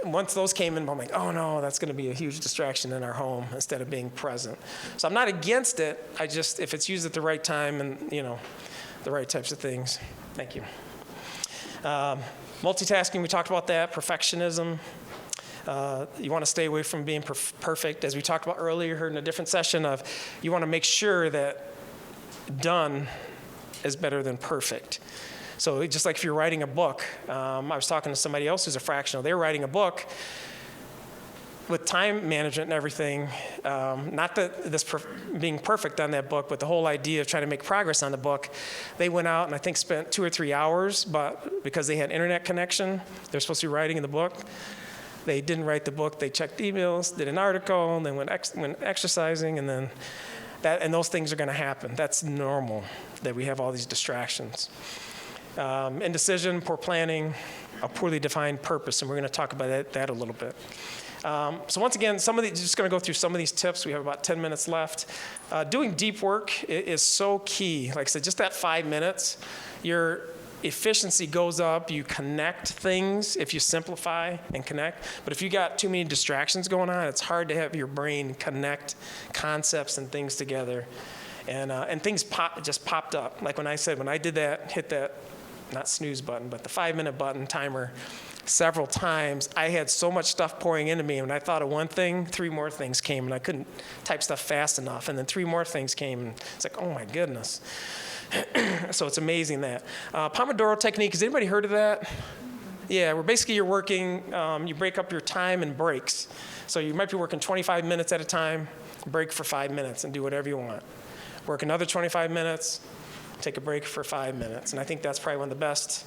[SPEAKER 2] once those came in, I'm like, oh no, that's going to be a huge distraction in our home instead of being present. So I'm not against it. I just, if it's used at the right time and, you know, the right types of things. Thank you. Multitasking, we talked about that. Perfectionism. You want to stay away from being perfect. As we talked about earlier in a different session of, you want to make sure that done is better than perfect. So just like if you're writing a book, I was talking to somebody else who's a fractional. They were writing a book with time management and everything, not that this being perfect on that book, but the whole idea of trying to make progress on the book. They went out and I think spent 2 or 3 hours, but because they had internet connection, they're supposed to be writing in the book. They didn't write the book. They checked emails, did an article, and then went exercising, and then and those things are going to happen. That's normal that we have all these distractions. Indecision, poor planning, a poorly defined purpose, and we're going to talk about that a little bit. So once again, just going to go through some of these tips. We have about 10 minutes left. Doing deep work is so key. Like I said, just that 5 minutes, your efficiency goes up. You connect things if you simplify and connect. But if you got too many distractions going on, it's hard to have your brain connect concepts and things together. And things just popped up. Like when I did that, hit that, not snooze button, but the 5-minute button timer several times, I had so much stuff pouring into me. And when I thought of one thing, 3 more things came, and I couldn't type stuff fast enough. And then 3 more things came, and it's like, oh my goodness. So it's amazing that. Pomodoro technique, has anybody heard of that? Yeah, where basically you're working, you break up your time in breaks. So you might be working 25 minutes at a time, break for 5 minutes and do whatever you want. Work another 25 minutes, take a break for 5 minutes. And I think that's probably one of the best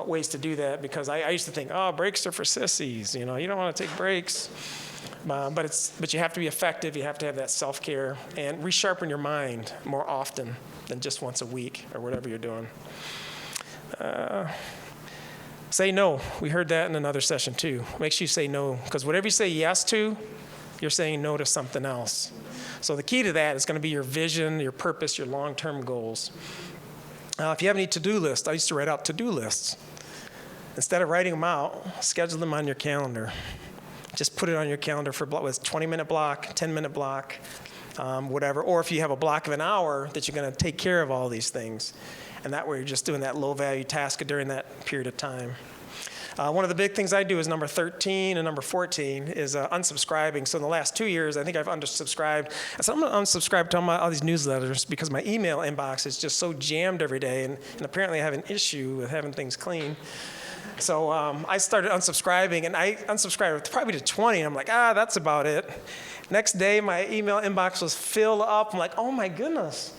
[SPEAKER 2] ways to do that, because I used to think, oh, breaks are for sissies. You know, you don't want to take breaks. But you have to be effective. You have to have that self-care and resharpen your mind more often than just once a week or whatever you're doing. Say no. We heard that in another session too. Make sure you say no, because whatever you say yes to, you're saying no to something else. So the key to that is going to be your vision, your purpose, your long-term goals. If you have any to-do lists, I used to write out to-do lists. Instead of writing them out, schedule them on your calendar. Just put it on your calendar for a 20-minute block, 10-minute block, whatever. Or if you have a block of an hour that you're going to take care of all these things. And that way you're just doing that low-value task during that period of time. One of the big things I do is number 13 and number 14 is unsubscribing. So in the last 2 years, I think I've unsubscribed. So I'm going to unsubscribe to all these newsletters because my email inbox is just so jammed every day. And apparently I have an issue with having things clean. So I started unsubscribing, and I unsubscribed probably to 20. And I'm like, that's about it. Next day, my email inbox was filled up. I'm like, oh my goodness.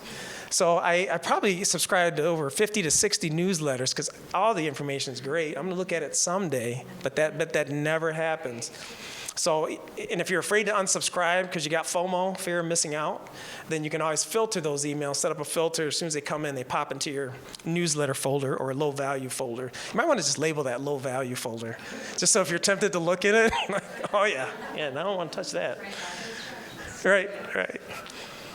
[SPEAKER 2] So I probably subscribed to over 50 to 60 newsletters because all the information is great. I'm going to look at it someday, but that never happens. So, and if you're afraid to unsubscribe because you got FOMO, fear of missing out, then you can always filter those emails, set up a filter. As soon as they come in, they pop into your newsletter folder or a low value folder. You might want to just label that low value folder. Just so if you're tempted to look in it, like, oh yeah, I don't want to touch that. Right.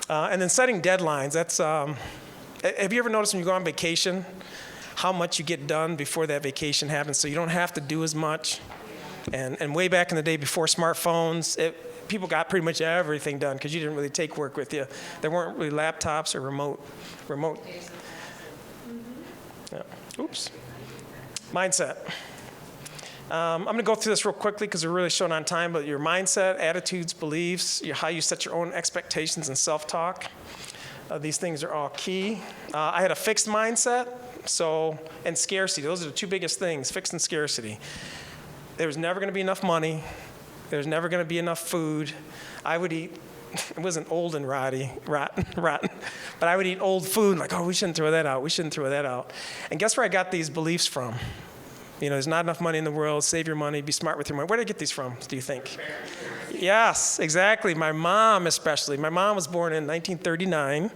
[SPEAKER 2] And then setting deadlines. That's, have you ever noticed when you go on vacation, how much you get done before that vacation happens, so you don't have to do as much? And way back in the day before smartphones, people got pretty much everything done because you didn't really take work with you. There weren't really laptops or remote. Yeah. Oops. Mindset. I'm going to go through this real quickly because we're really short on time, but your mindset, attitudes, beliefs, how you set your own expectations and self-talk. These things are all key. I had a fixed mindset, and scarcity. Those are the 2 biggest things, fixed and scarcity. There was never going to be enough money. There was never going to be enough food. I would eat it wasn't old and rotten, but I would eat old food, like, oh, we shouldn't throw that out, we shouldn't throw that out. And guess where I got these beliefs from? There's not enough money in the world, save your money, be smart with your money. Where did I get these from, do you think? Yes, exactly. My mom especially. My mom was born in 1939.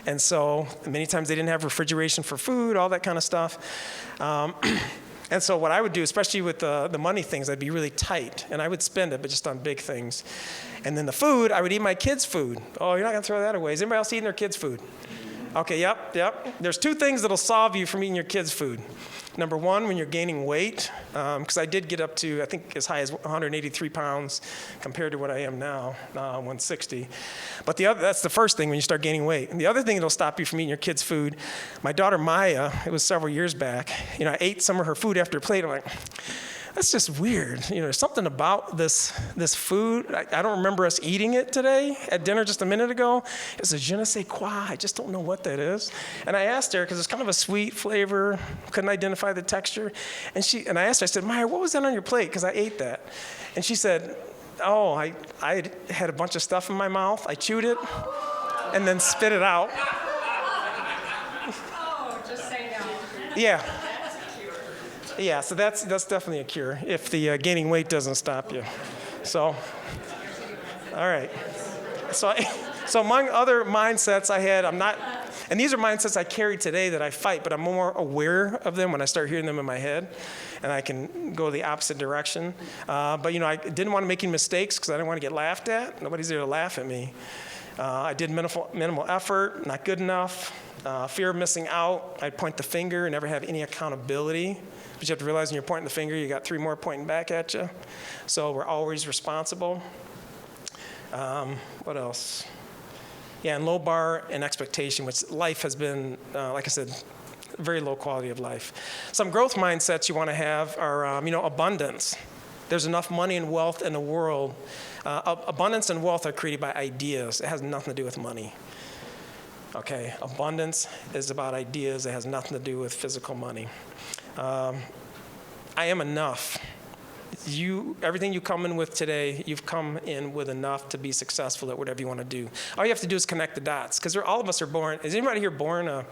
[SPEAKER 2] And so many times they didn't have refrigeration for food, all that kind of stuff. And so what I would do, especially with the money things, I'd be really tight. And I would spend it, but just on big things. And then the food, I would eat my kids' food. Oh, you're not going to throw that away. Is anybody else eating their kids' food? Okay, yep. There's 2 things that'll solve you from eating your kids' food. Number 1, when you're gaining weight, because I did get up to, I think, as high as 183 pounds compared to what I am now, 160. But that's the first thing when you start gaining weight. And the other thing that'll stop you from eating your kids' food, my daughter Maya, it was several years back, I ate some of her food after a plate. I'm like, that's just weird. There's something about this food. I don't remember us eating it today at dinner just a minute ago. It's a je ne sais quoi. I just don't know what that is. And I asked her, because it's kind of a sweet flavor, couldn't identify the texture. And I asked her, I said, Maya, what was that on your plate? Because I ate that. And she said, oh, I had a bunch of stuff in my mouth. I chewed it and then spit it out.
[SPEAKER 3] Oh, just say no.
[SPEAKER 2] Yeah. Yeah, so that's definitely a cure if the gaining weight doesn't stop you. So, all right. So among other mindsets I had, and these are mindsets I carry today that I fight, but I'm more aware of them when I start hearing them in my head, and I can go the opposite direction. But I didn't want to make any mistakes because I didn't want to get laughed at. Nobody's there to laugh at me. I did minimal effort, not good enough. Fear of missing out. I'd point the finger and never have any accountability. But you have to realize when you're pointing the finger, you got 3 more pointing back at you. So we're always responsible. What else? Yeah, and low bar and expectation, which life has been, like I said, very low quality of life. Some growth mindsets you want to have are, abundance. There's enough money and wealth in the world. Abundance and wealth are created by ideas. It has nothing to do with money. Okay, abundance is about ideas. It has nothing to do with physical money. I am enough. Everything you come in with today, you've come in with enough to be successful at whatever you want to do. All you have to do is connect the dots, because all of us are born. Is anybody here born a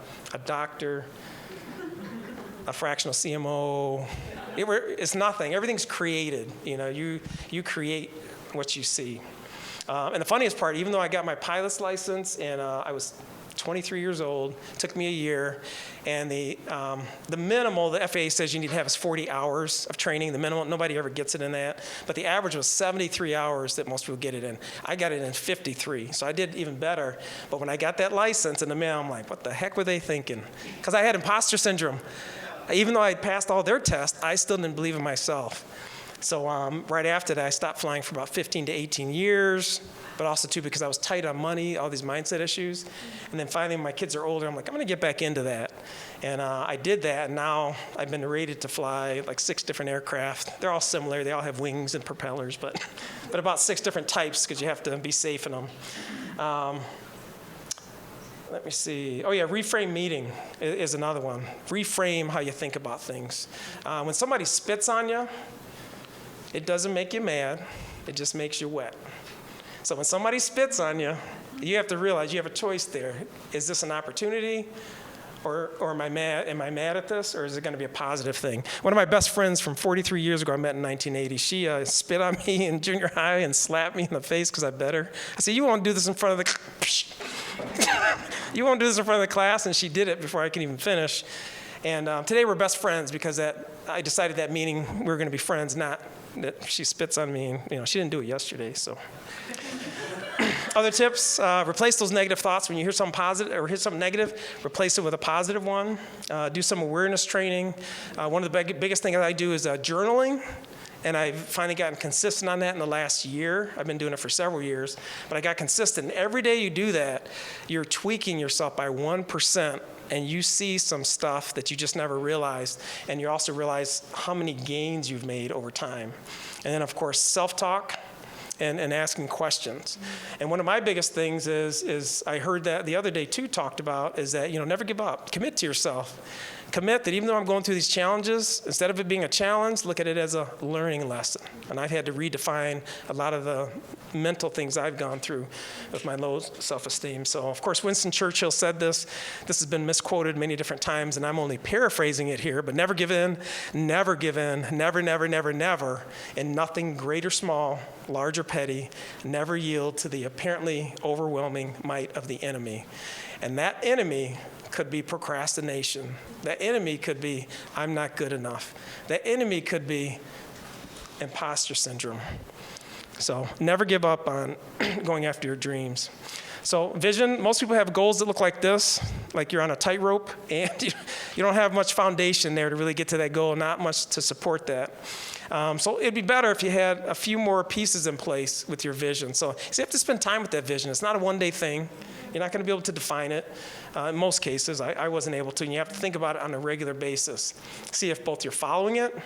[SPEAKER 2] doctor, a fractional CMO? It's nothing. Everything's created. You create what you see. And the funniest part, even though I got my pilot's license and I was 23 years old, took me a year, and the minimal the FAA says you need to have is 40 hours of training. The minimal, nobody ever gets it in that, but the average was 73 hours that most people get it in. I got it in 53, so I did even better. But when I got that license in the mail, I'm like, what the heck were they thinking? Because I had imposter syndrome. Even though I had passed all their tests, I still didn't believe in myself. So right after that, I stopped flying for about 15 to 18 years, but also too because I was tight on money, all these mindset issues. And then finally, when my kids are older, I'm like, I'm going to get back into that. And I did that, and now I've been rated to fly like 6 different aircraft. They're all similar. They all have wings and propellers, but about 6 different types because you have to be safe in them. Let me see. Oh, yeah, reframe meeting is another one. Reframe how you think about things. When somebody spits on you, it doesn't make you mad. It just makes you wet. So when somebody spits on you, you have to realize you have a choice there. Is this an opportunity, or am I mad at this, or is it going to be a positive thing? One of my best friends from 43 years ago I met in 1980, she spit on me in junior high and slapped me in the face because I bet her. I said, you won't do this in front of the you won't do this in front of the class, and she did it before I could even finish. And today we're best friends because I decided that meeting we were going to be friends, not that she spits on me, and she didn't do it yesterday, so. Other tips, replace those negative thoughts. When you hear something positive or hear something negative, replace it with a positive one. Do some awareness training. One of the biggest things I do is journaling, and I've finally gotten consistent on that in the last year. I've been doing it for several years, but I got consistent. Every day you do that, you're tweaking yourself by 1%, and you see some stuff that you just never realized, and you also realize how many gains you've made over time. And then, of course, self-talk. And asking questions. And one of my biggest things is I heard that the other day too talked about is that, never give up. Commit to yourself. Commit that even though I'm going through these challenges, instead of it being a challenge, look at it as a learning lesson. And I've had to redefine a lot of the mental things I've gone through with my low self-esteem. So, of course, Winston Churchill said this. This has been misquoted many different times, and I'm only paraphrasing it here, but never give in, never, never, never, in nothing great or small, large or petty, never yield to the apparently overwhelming might of the enemy. And that enemy could be procrastination. That enemy could be, I'm not good enough. That enemy could be imposter syndrome. So never give up on going after your dreams. So vision, most people have goals that look like this, like you're on a tightrope, and you don't have much foundation there to really get to that goal, not much to support that. So it'd be better if you had a few more pieces in place with your vision. So you have to spend time with that vision. It's not a one-day thing. You're not going to be able to define it. In most cases, I wasn't able to. And you have to think about it on a regular basis. See if both you're following it,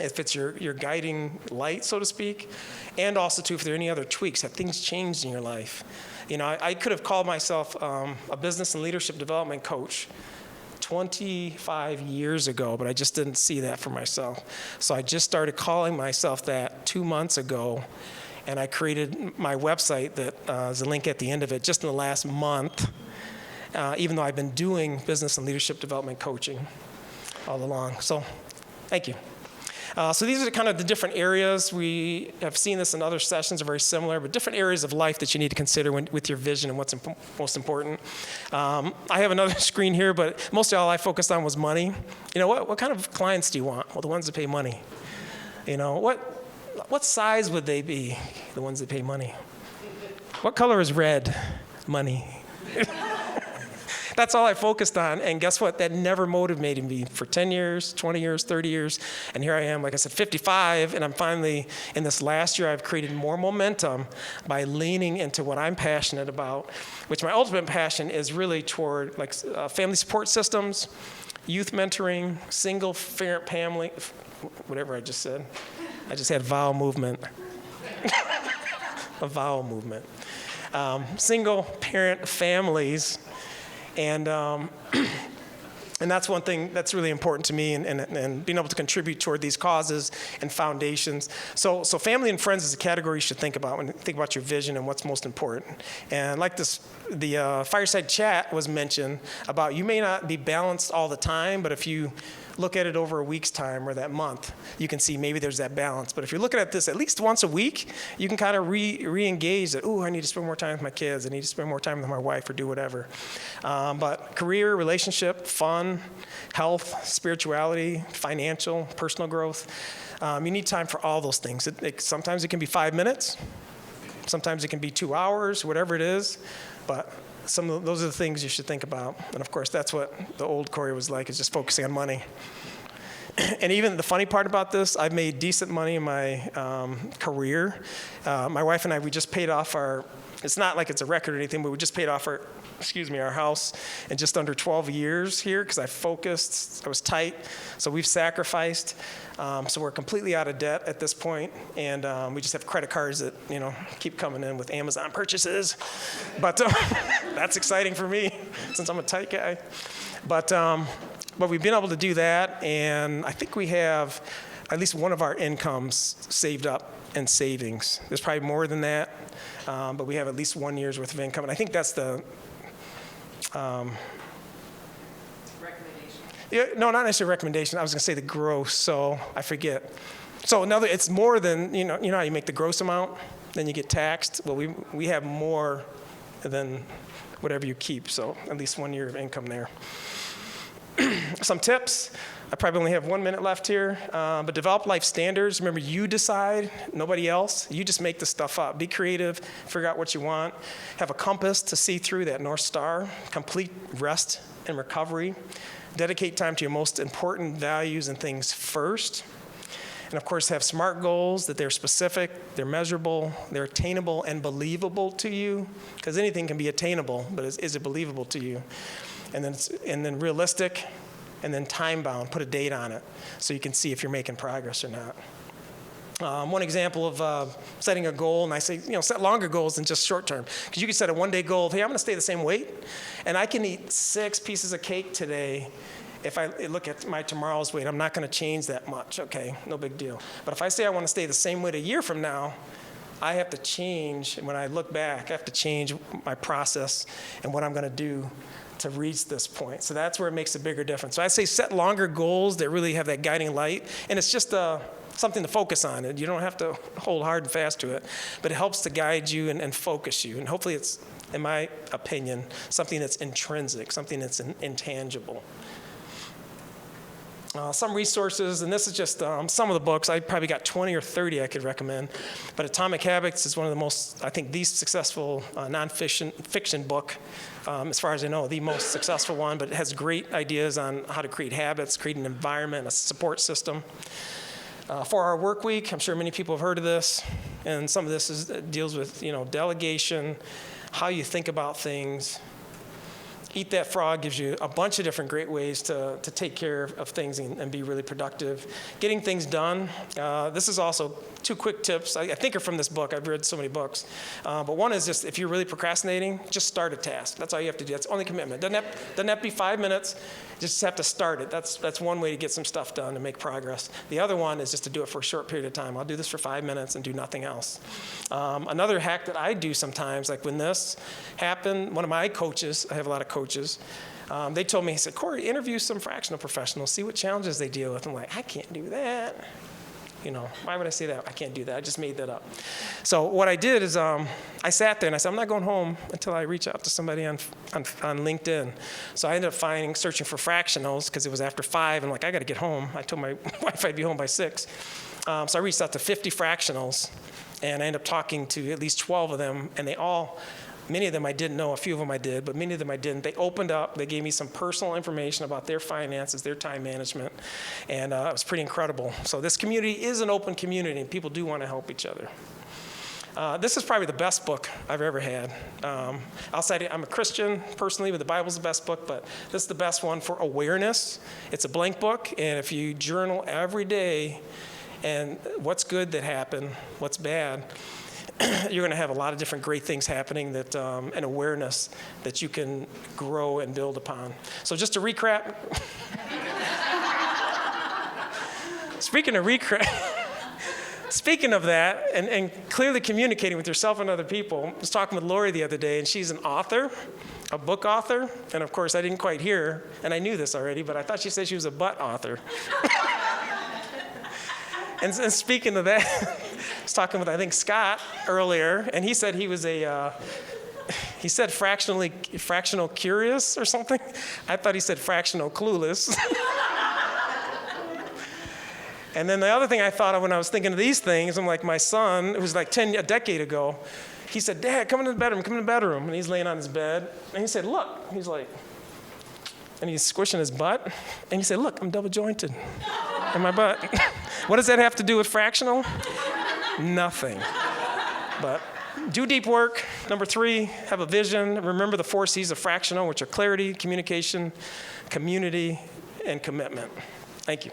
[SPEAKER 2] if it's your guiding light, so to speak, and also, too, if there are any other tweaks. Have things changed in your life? You know, I could have called myself a business and leadership development coach 25 years ago, but I just didn't see that for myself. So I just started calling myself that 2 months ago. And I created my website that is a link at the end of it just in the last month, even though I've been doing business and leadership development coaching all along. So thank you. So these are kind of the different areas. We have seen this in other sessions, are very similar, but different areas of life that you need to consider with your vision and what's most important. I have another screen here, but mostly all I focused on was money. You know, what kind of clients do you want? Well, the ones that pay money. You know, what size would they be, the ones that pay money? What color is red? Money. That's all I focused on, and guess what? That never motivated me for 10 years, 20 years, 30 years, and here I am, like I said, 55, and I'm finally, in this last year, I've created more momentum by leaning into what I'm passionate about, which my ultimate passion is really toward like family support systems, youth mentoring, single parent family, whatever I just said. I just had vowel movement. A vowel movement. Single parent families. And that's one thing that's really important to me, and being able to contribute toward these causes and foundations. So family and friends is a category you should think about when you think about your vision and what's most important. And like the fireside chat was mentioned about, you may not be balanced all the time, but if you look at it over a week's time or that month, you can see maybe there's that balance. But if you're looking at this at least once a week, you can kind of re-engage that, I need to spend more time with my kids, I need to spend more time with my wife, or do whatever. But career, relationship, fun, health, spirituality, financial, personal growth, you need time for all those things. Sometimes it can be 5 minutes, sometimes it can be 2 hours, whatever it is, but those are the things you should think about. And of course, that's what the old Corey was like, is just focusing on money. And even the funny part about this, I've made decent money in my career. My wife and I, we just paid off it's not like it's a record or anything, but we just paid off our house in just under 12 years here, because I focused, I was tight, so we've sacrificed. So we're completely out of debt at this point, and we just have credit cards that, keep coming in with Amazon purchases. But that's exciting for me, since I'm a tight guy. But we've been able to do that, and I think we have at least one of our incomes saved up in savings. There's probably more than that, but we have at least 1 year's worth of income, and I think that's the
[SPEAKER 4] Recommendation.
[SPEAKER 2] Yeah, no, not necessarily recommendation. I was going to say the gross, so I forget. So it's more than, you know how you make the gross amount, then you get taxed? Well, we have more than whatever you keep, so at least 1 year of income there. Some tips. I probably only have 1 minute left here, but develop life standards. Remember, you decide, nobody else. You just make the stuff up. Be creative, figure out what you want. Have a compass to see through that North Star. Complete rest and recovery. Dedicate time to your most important values and things first. And of course, have SMART goals, that they're specific, they're measurable, they're attainable and believable to you. Because anything can be attainable, but is it believable to you? And then realistic, and then time-bound. Put a date on it so you can see if you're making progress or not. One example of setting a goal, and I say, set longer goals than just short-term. Because you can set a one-day goal of, hey, I'm going to stay the same weight, and I can eat 6 pieces of cake today, if I look at my tomorrow's weight, I'm not going to change that much. Okay, no big deal. But if I say I want to stay the same weight a year from now, I have to change. When I look back, I have to change my process and what I'm going to do to reach this point. So that's where it makes a bigger difference. So I say set longer goals that really have that guiding light, and it's just something to focus on. You don't have to hold hard and fast to it, but it helps to guide you and focus you. And hopefully it's, in my opinion, something that's intrinsic, something that's intangible. Some resources, and this is just some of the books. I probably got 20 or 30 I could recommend. But Atomic Habits is one of the most, I think, the successful fiction book, as far as I know, the most successful one. But it has great ideas on how to create habits, create an environment, a support system. 4-Hour Work Week, I'm sure many people have heard of this. And some of this deals with, delegation, how you think about things. Eat That Frog gives you a bunch of different great ways to take care of things and be really productive. Getting things done. This is also 2 quick tips. I think are from this book. I've read so many books. But one is just if you're really procrastinating, just start a task. That's all you have to do. That's only commitment. Doesn't have to be 5 minutes. You just have to start it. That's one way to get some stuff done and make progress. The other one is just to do it for a short period of time. I'll do this for 5 minutes and do nothing else. Another hack that I do sometimes, like when this happened, one of my coaches, I have a lot of coaches, they told me, he said, Corey, interview some fractional professionals, see what challenges they deal with. I'm like, I can't do that. Why would I say that? I can't do that. I just made that up. So what I did is I sat there and I said, I'm not going home until I reach out to somebody on LinkedIn. So I ended up searching for fractionals because it was after 5. And I'm like, I got to get home. I told my wife I'd be home by 6. So I reached out to 50 fractionals, and I ended up talking to at least 12 of them, and many of them I didn't know, a few of them I did, but many of them I didn't. They opened up, they gave me some personal information about their finances, their time management, and it was pretty incredible. So this community is an open community, and people do want to help each other. This is probably the best book I've ever had. Outside, I'm a Christian personally, but the Bible's the best book, but this is the best one for awareness. It's a blank book, and if you journal every day, and what's good that happened, what's bad, you're going to have a lot of different great things happening that and awareness that you can grow and build upon. So just to recap, speaking of that, and clearly communicating with yourself and other people, I was talking with Lori the other day, and she's an author, a book author, and of course I didn't quite hear her, and I knew this already, but I thought she said she was a butt author. And speaking of that, I was talking with, I think, Scott earlier, and he said he was he said fractional curious or something. I thought he said fractional clueless. And then the other thing I thought of when I was thinking of these things, I'm like, my son, it was like a decade ago, he said, Dad, come into the bedroom. And he's laying on his bed, and he said, look, he's like, and he's squishing his butt, and he said, look, I'm double jointed in my butt. What does that have to do with fractional? Nothing. But do deep work. Number 3, have a vision. Remember the 4 C's of fractional, which are clarity, communication, community, and commitment. Thank you.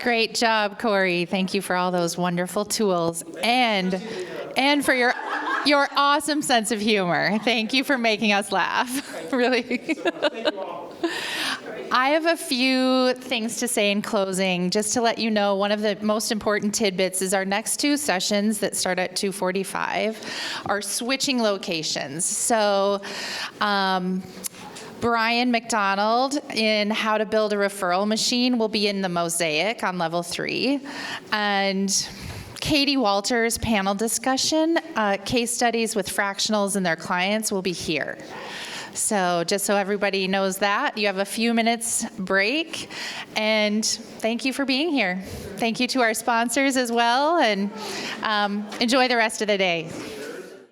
[SPEAKER 5] Great job, Corey. Thank you for all those wonderful tools and for your awesome sense of humor. Thank you for making us laugh. Really. I have a few things to say in closing. Just to let you know, one of the most important tidbits is our next 2 sessions that start at 2:45 are switching locations. So Brian McDonald in How to Build a Referral Machine will be in the Mosaic on level 3. And Katie Walters' panel discussion, case studies with fractionals and their clients, will be here. So just so everybody knows that, you have a few minutes break, and thank you for being here. Thank you to our sponsors as well, and enjoy the rest of the day.